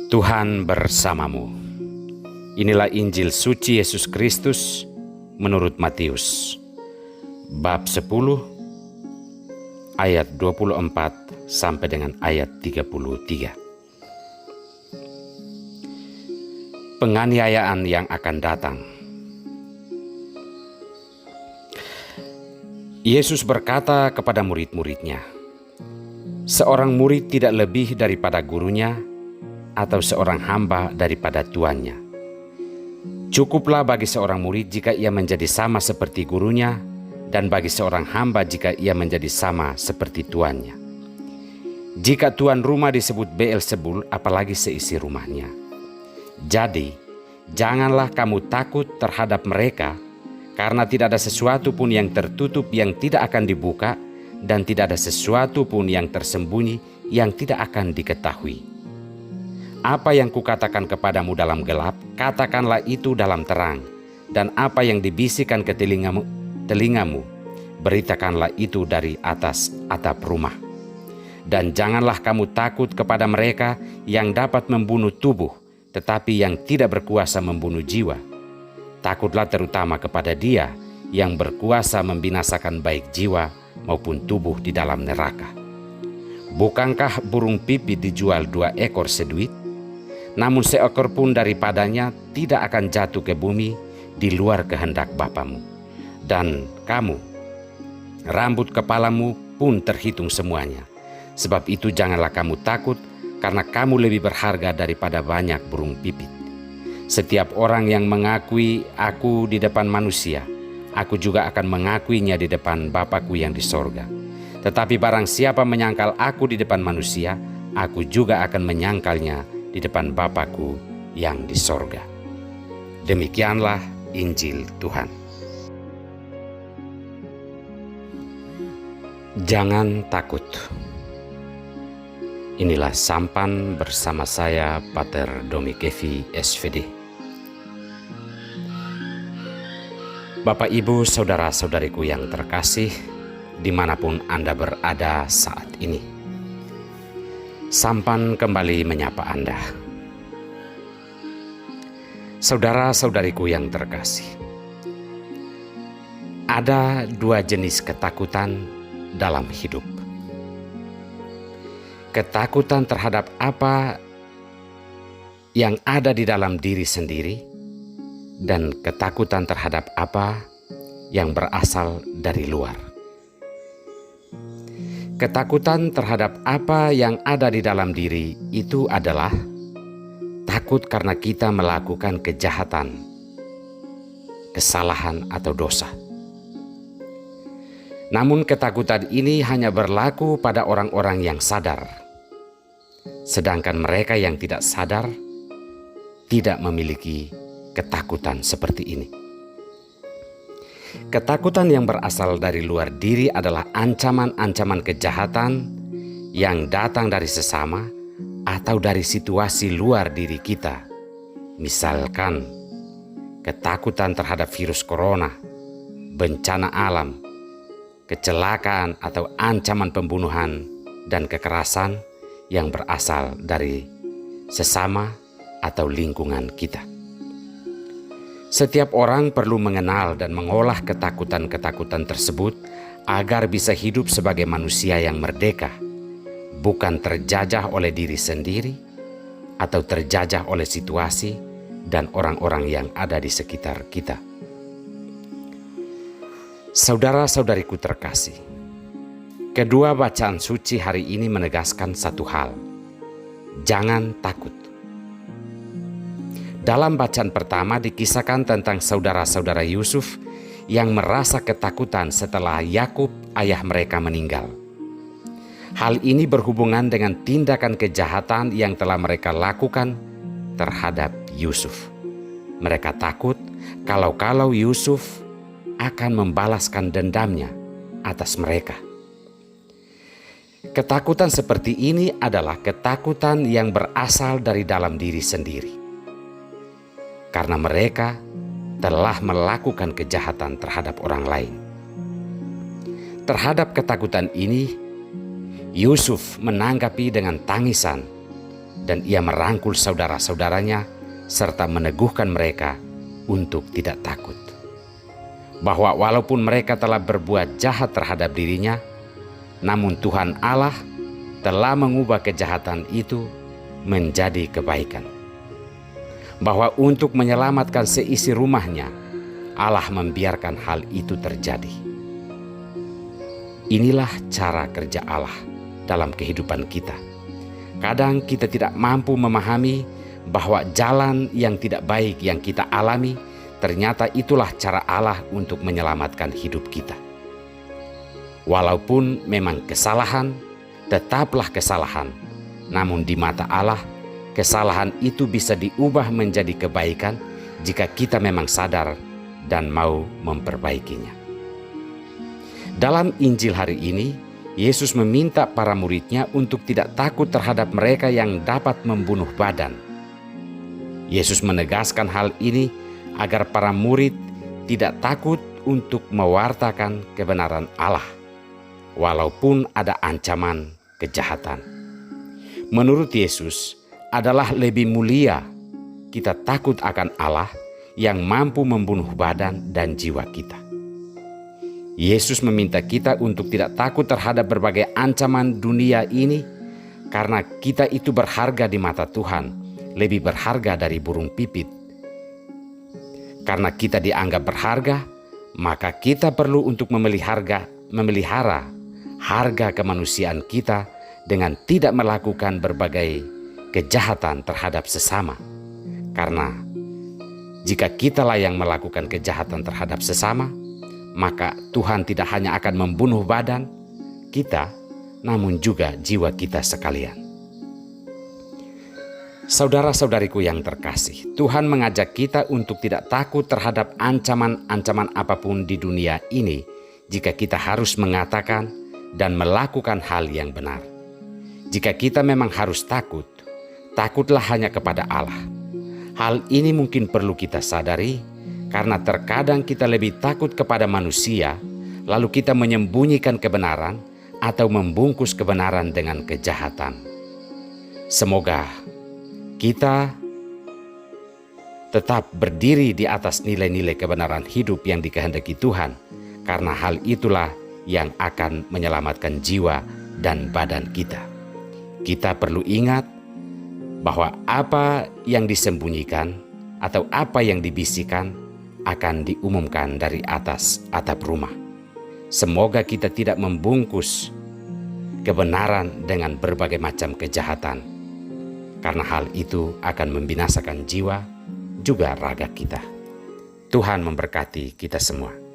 Tuhan bersamamu. Inilah Injil suci Yesus Kristus menurut Matius, bab 10 ayat 24 sampai dengan ayat 33. Penganiayaan yang akan datang. Yesus berkata kepada murid-muridnya, "Seorang murid tidak lebih daripada gurunya, atau seorang hamba daripada tuannya. Cukuplah bagi seorang murid jika ia menjadi sama seperti gurunya, dan bagi seorang hamba jika ia menjadi sama seperti tuannya. Jika tuan rumah disebut Beelzebul, apalagi seisi rumahnya. Jadi, janganlah kamu takut terhadap mereka, karena tidak ada sesuatu pun yang tertutup yang tidak akan dibuka, dan tidak ada sesuatu pun yang tersembunyi yang tidak akan diketahui. Apa yang kukatakan kepadamu dalam gelap, katakanlah itu dalam terang, dan apa yang dibisikkan ke telingamu, beritakanlah itu dari atas atap rumah. Dan janganlah kamu takut kepada mereka yang dapat membunuh tubuh, tetapi yang tidak berkuasa membunuh jiwa. Takutlah terutama kepada Dia yang berkuasa membinasakan baik jiwa maupun tubuh di dalam neraka. Bukankah burung pipit dijual 2 ekor seduit? Namun seekor pun daripadanya tidak akan jatuh ke bumi di luar kehendak Bapamu. Dan kamu, rambut kepalamu pun terhitung semuanya. Sebab itu janganlah kamu takut, karena kamu lebih berharga daripada banyak burung pipit. Setiap orang yang mengakui Aku di depan manusia, Aku juga akan mengakuinya di depan Bapa-Ku yang di sorga. Tetapi barang siapa menyangkal Aku di depan manusia, Aku juga akan menyangkalnya di depan Bapa-Ku yang di sorga." Demikianlah Injil Tuhan. Jangan takut. Inilah sampan bersama saya, Pater Domi Kevi, SVD. Bapak, Ibu, saudara-saudariku yang terkasih, dimanapun Anda berada saat ini, sampan kembali menyapa Anda. Saudara-saudariku yang terkasih, ada 2 jenis ketakutan dalam hidup. Ketakutan terhadap apa yang ada di dalam diri sendiri, dan ketakutan terhadap apa yang berasal dari luar. Ketakutan terhadap apa yang ada di dalam diri itu adalah takut karena kita melakukan kejahatan, kesalahan atau dosa. Namun ketakutan ini hanya berlaku pada orang-orang yang sadar. Sedangkan mereka yang tidak sadar tidak memiliki ketakutan seperti ini. Ketakutan yang berasal dari luar diri adalah ancaman-ancaman kejahatan yang datang dari sesama atau dari situasi luar diri kita. Misalkan, ketakutan terhadap virus corona, bencana alam, kecelakaan atau ancaman pembunuhan dan kekerasan yang berasal dari sesama atau lingkungan kita. Setiap orang perlu mengenal dan mengolah ketakutan-ketakutan tersebut agar bisa hidup sebagai manusia yang merdeka, bukan terjajah oleh diri sendiri atau terjajah oleh situasi dan orang-orang yang ada di sekitar kita. Saudara-saudariku terkasih, kedua bacaan suci hari ini menegaskan satu hal: jangan takut. Dalam bacaan pertama dikisahkan tentang saudara-saudara Yusuf yang merasa ketakutan setelah Yakub, ayah mereka, meninggal. Hal ini berhubungan dengan tindakan kejahatan yang telah mereka lakukan terhadap Yusuf. Mereka takut kalau Yusuf akan membalaskan dendamnya atas mereka. Ketakutan seperti ini adalah ketakutan yang berasal dari dalam diri sendiri, karena mereka telah melakukan kejahatan terhadap orang lain. Terhadap ketakutan ini, Yusuf menanggapi dengan tangisan dan ia merangkul saudara-saudaranya serta meneguhkan mereka untuk tidak takut. Bahwa walaupun mereka telah berbuat jahat terhadap dirinya, namun Tuhan Allah telah mengubah kejahatan itu menjadi kebaikan. Bahwa untuk menyelamatkan seisi rumahnya, Allah membiarkan hal itu terjadi. Inilah cara kerja Allah dalam kehidupan kita. Kadang kita tidak mampu memahami bahwa jalan yang tidak baik yang kita alami, ternyata itulah cara Allah untuk menyelamatkan hidup kita. Walaupun memang kesalahan, tetaplah kesalahan. Namun di mata Allah, kesalahan itu bisa diubah menjadi kebaikan jika kita memang sadar dan mau memperbaikinya. Dalam Injil hari ini, Yesus meminta para murid-Nya untuk tidak takut terhadap mereka yang dapat membunuh badan. Yesus menegaskan hal ini agar para murid tidak takut untuk mewartakan kebenaran Allah, walaupun ada ancaman kejahatan. Menurut Yesus, adalah lebih mulia kita takut akan Allah yang mampu membunuh badan dan jiwa kita. Yesus meminta kita untuk tidak takut terhadap berbagai ancaman dunia ini, karena kita itu berharga di mata Tuhan, lebih berharga dari burung pipit. Karena kita dianggap berharga, maka kita perlu untuk memelihara harga kemanusiaan kita dengan tidak melakukan berbagai kejahatan terhadap sesama. Karena jika kitalah yang melakukan kejahatan terhadap sesama, maka Tuhan tidak hanya akan membunuh badan kita, namun juga jiwa kita sekalian. Saudara-saudariku yang terkasih, Tuhan mengajak kita untuk tidak takut terhadap ancaman-ancaman apapun di dunia ini jika kita harus mengatakan dan melakukan hal yang benar. Jika kita memang harus takut, takutlah hanya kepada Allah. Hal ini mungkin perlu kita sadari karena terkadang kita lebih takut kepada manusia, lalu kita menyembunyikan kebenaran atau membungkus kebenaran dengan kejahatan. Semoga kita tetap berdiri di atas nilai-nilai kebenaran hidup yang dikehendaki Tuhan, karena hal itulah yang akan menyelamatkan jiwa dan badan kita. Kita perlu ingat bahwa apa yang disembunyikan atau apa yang dibisikkan akan diumumkan dari atas atap rumah. Semoga kita tidak membungkus kebenaran dengan berbagai macam kejahatan, karena hal itu akan membinasakan jiwa juga raga kita. Tuhan memberkati kita semua.